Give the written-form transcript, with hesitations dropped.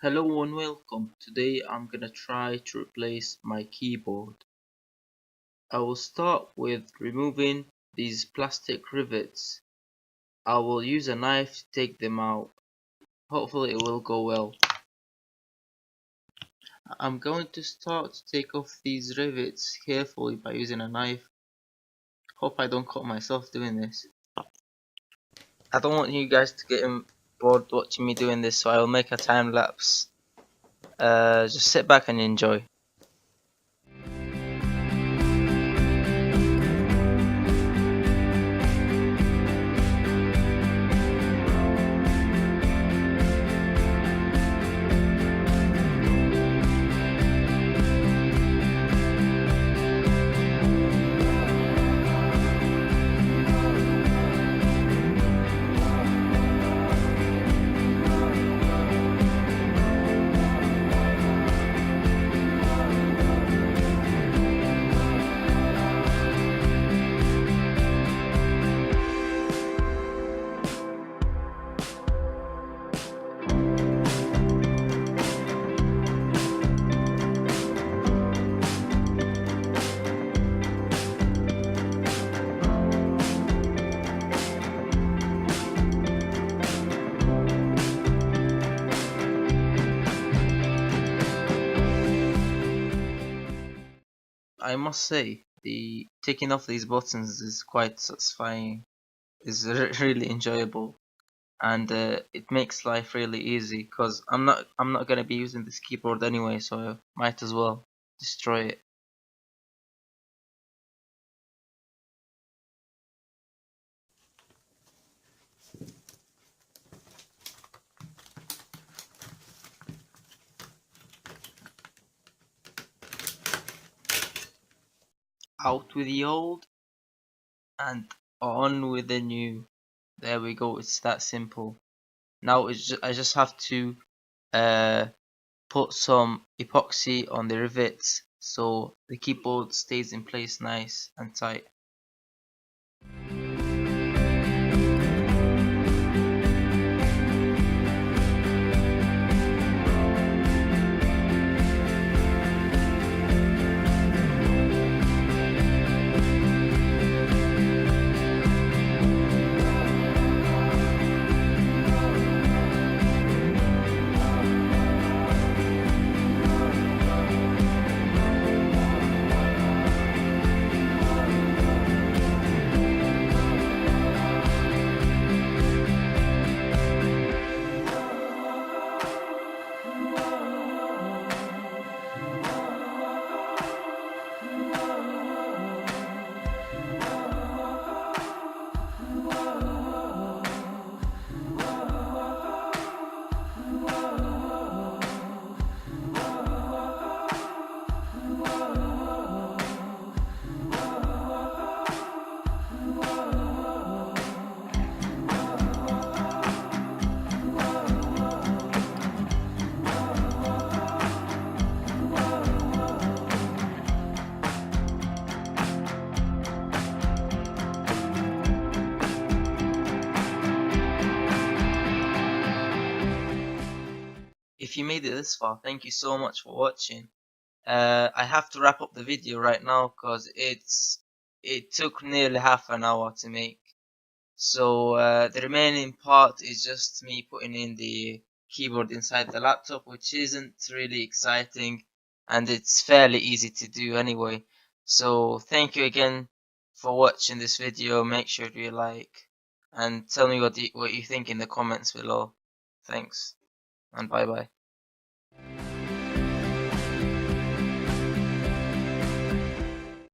Hello and welcome. Today I'm gonna try to replace my keyboard. I will start with removing these plastic rivets. I will use a knife to take them out. Hopefully it will go well. I'm going to start to take off these rivets carefully by using a knife. Hope I don't cut myself doing this. I don't want you guys to get bored watching me doing this, so I will make a time lapse. Just sit back and enjoy. I must say, the taking off these buttons is quite satisfying. Is really enjoyable, and it makes life really easy. Cause I'm not gonna be using this keyboard anyway, so I might as well destroy it. Out with the old and on with the new. There we go. It's that simple. Now I just have to uh, put some epoxy on the rivets so the keyboard stays in place nice and tight. If you made it this far, thank you so much for watching. I have to wrap up the video right now because it took nearly half an hour to make. So the remaining part is just me putting in the keyboard inside the laptop, which isn't really exciting, and it's fairly easy to do anyway. So thank you again for watching this video. Make sure you like and tell me what you think in the comments below. Thanks and bye bye.